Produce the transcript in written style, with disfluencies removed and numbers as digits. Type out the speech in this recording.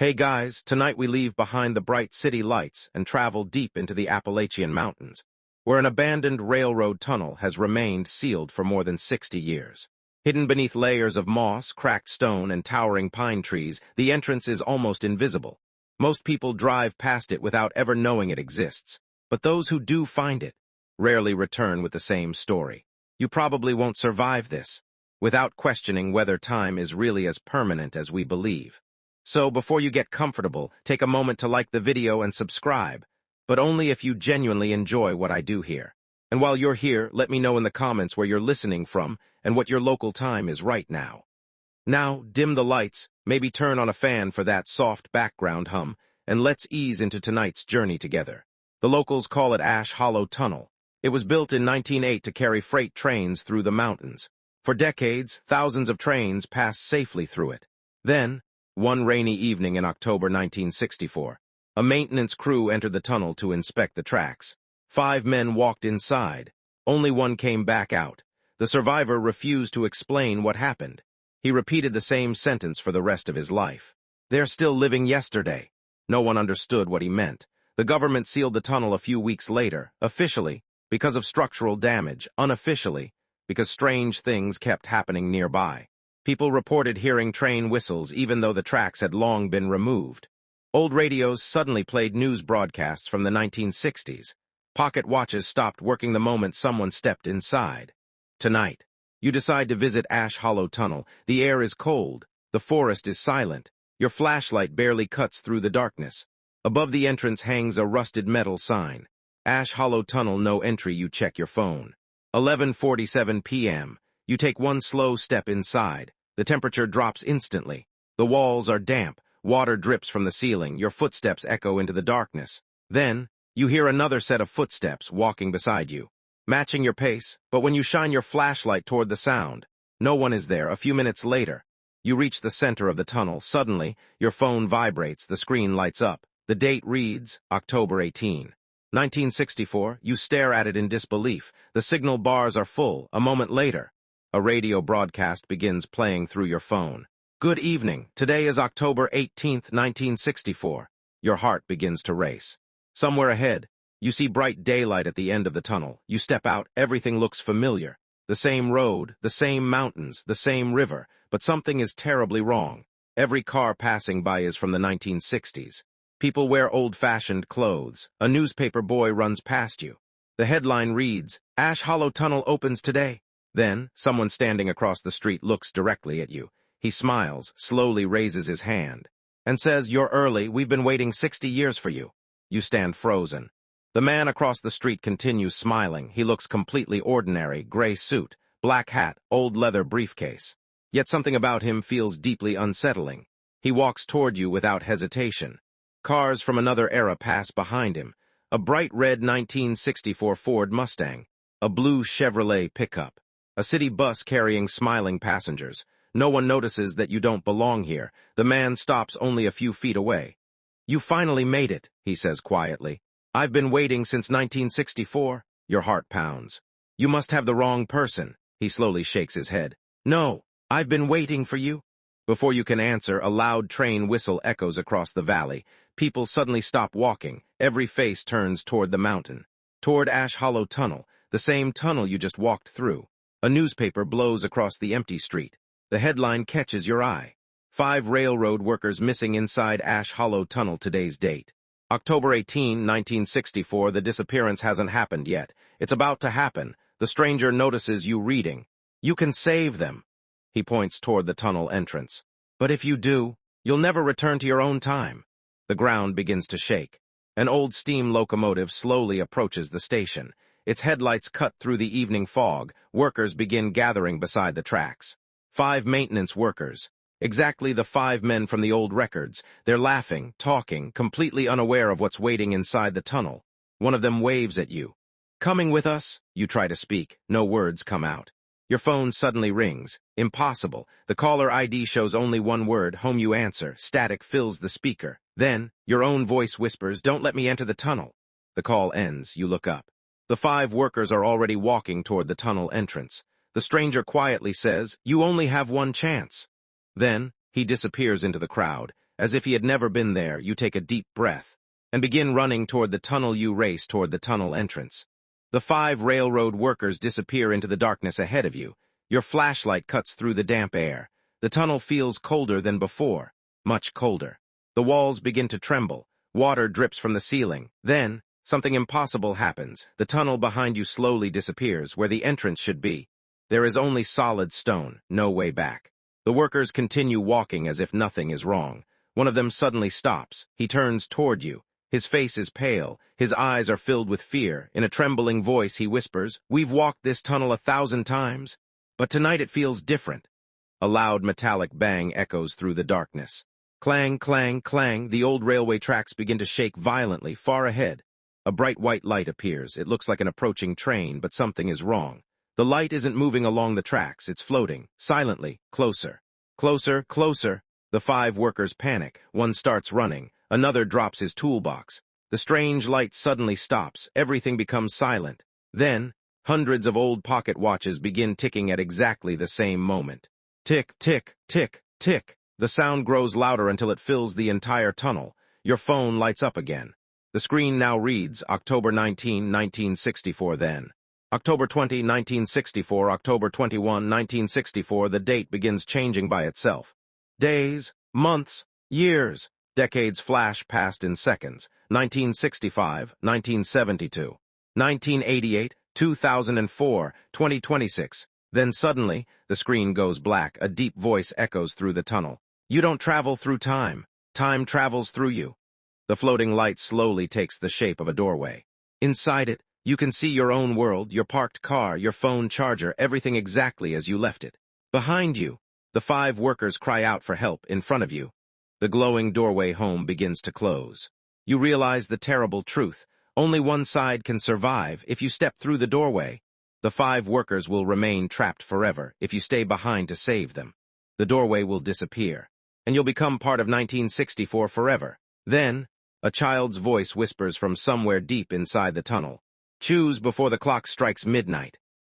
Hey guys, tonight we leave behind the bright city lights and travel deep into the Appalachian Mountains, where an abandoned railroad tunnel has remained sealed for more than 60 years. Hidden beneath layers of moss, cracked stone, and towering pine trees, the entrance is almost invisible. Most people drive past it without ever knowing it exists, but those who do find it rarely return with the same story. You probably won't survive this, without questioning whether time is really as permanent as we believe. So before you get comfortable, take a moment to like the video and subscribe, but only if you genuinely enjoy what I do here. And while you're here, let me know in the comments where you're listening from and what your local time is right now. Now, dim the lights, maybe turn on a fan for that soft background hum, and let's ease into tonight's journey together. The locals call it Ash Hollow Tunnel. It was built in 1908 to carry freight trains through the mountains. For decades, thousands of trains passed safely through it. Then, one rainy evening in October 1964, a maintenance crew entered the tunnel to inspect the tracks. 5 men walked inside. Only one came back out. The survivor refused to explain what happened. He repeated the same sentence for the rest of his life. "They're still living yesterday." No one understood what he meant. The government sealed the tunnel a few weeks later, officially, because of structural damage, unofficially, because strange things kept happening nearby. People reported hearing train whistles even though the tracks had long been removed. Old radios suddenly played news broadcasts from the 1960s. Pocket watches stopped working the moment someone stepped inside. Tonight, you decide to visit Ash Hollow Tunnel. The air is cold. The forest is silent. Your flashlight barely cuts through the darkness. Above the entrance hangs a rusted metal sign. Ash Hollow Tunnel, no entry. You check your phone. 11:47 p.m. You take one slow step inside. The temperature drops instantly. The walls are damp. Water drips from the ceiling. Your footsteps echo into the darkness. Then, you hear another set of footsteps walking beside you, matching your pace, but when you shine your flashlight toward the sound, no one is there. A few minutes later, you reach the center of the tunnel. Suddenly, your phone vibrates. The screen lights up. The date reads October 18, 1964. You stare at it in disbelief. The signal bars are full. A moment later, a radio broadcast begins playing through your phone. "Good evening. Today is October 18th, 1964. Your heart begins to race. Somewhere ahead, you see bright daylight at the end of the tunnel. You step out. Everything looks familiar. The same road, the same mountains, the same river. But something is terribly wrong. Every car passing by is from the 1960s. People wear old-fashioned clothes. A newspaper boy runs past you. The headline reads, "Ash Hollow Tunnel opens today." Then, someone standing across the street looks directly at you. He smiles, slowly raises his hand, and says, "You're early. We've been waiting 60 years for you." You stand frozen. The man across the street continues smiling. He looks completely ordinary, gray suit, black hat, old leather briefcase. Yet something about him feels deeply unsettling. He walks toward you without hesitation. Cars from another era pass behind him. A bright red 1964 Ford Mustang, a blue Chevrolet pickup, a city bus carrying smiling passengers. No one notices that you don't belong here. The man stops only a few feet away. "You finally made it," he says quietly. "I've been waiting since 1964. Your heart pounds. "You must have the wrong person." He slowly shakes his head. "No, I've been waiting for you." Before you can answer, a loud train whistle echoes across the valley. People suddenly stop walking. Every face turns toward the mountain, toward Ash Hollow Tunnel, the same tunnel you just walked through. A newspaper blows across the empty street. The headline catches your eye. 5 railroad workers missing inside Ash Hollow Tunnel. Today's date, October 18, 1964. The disappearance hasn't happened yet. It's about to happen. The stranger notices you reading. "You can save them." He points toward the tunnel entrance. "But if you do, you'll never return to your own time." The ground begins to shake. An old steam locomotive slowly approaches the station. Its headlights cut through the evening fog. Workers begin gathering beside the tracks. 5 maintenance workers. Exactly the 5 men from the old records. They're laughing, talking, completely unaware of what's waiting inside the tunnel. One of them waves at you. "Coming with us?" You try to speak. No words come out. Your phone suddenly rings. Impossible. The caller ID shows only one word. "Home." You answer. Static fills the speaker. Then, your own voice whispers, "Don't let me enter the tunnel." The call ends. You look up. The 5 workers are already walking toward the tunnel entrance. The stranger quietly says, "You only have one chance." Then, he disappears into the crowd, As if he had never been there, you take a deep breath and begin running toward the tunnel. You race toward the tunnel entrance. The 5 railroad workers disappear into the darkness ahead of you. Your flashlight cuts through the damp air. The tunnel feels colder than before, much colder. The walls begin to tremble. Water drips from the ceiling. Then, something impossible happens. The tunnel behind you slowly disappears, where the entrance should be. There is only solid stone, no way back. The workers continue walking as if nothing is wrong. One of them suddenly stops. He turns toward you. His face is pale. His eyes are filled with fear. In a trembling voice, he whispers, "We've walked this tunnel 1,000 times, but tonight it feels different." A loud metallic bang echoes through the darkness. Clang, clang, clang, the old railway tracks begin to shake violently far ahead. A bright white light appears. It looks like an approaching train, but something is wrong. The light isn't moving along the tracks. It's floating, silently, closer. Closer, closer. The 5 workers panic. One starts running. Another drops his toolbox. The strange light suddenly stops. Everything becomes silent. Then, hundreds of old pocket watches begin ticking at exactly the same moment. Tick, tick, tick, tick. The sound grows louder until it fills the entire tunnel. Your phone lights up again. The screen now reads October 19, 1964 then. October 20, 1964, October 21, 1964, the date begins changing by itself. Days, months, years, decades flash past in seconds. 1965, 1972, 1988, 2004, 2026. Then suddenly, the screen goes black. A deep voice echoes through the tunnel. You don't travel through time. Time travels through you. The floating light slowly takes the shape of a doorway. Inside it, you can see your own world, your parked car, your phone charger, everything exactly as you left it. Behind you, the 5 workers cry out for help. In front of you, the glowing doorway home begins to close. You realize the terrible truth. Only one side can survive. If you step through the doorway, the 5 workers will remain trapped forever. If you stay behind to save them, the doorway will disappear, and you'll become part of 1964 forever. Then, a child's voice whispers from somewhere deep inside the tunnel. Choose before the clock strikes midnight.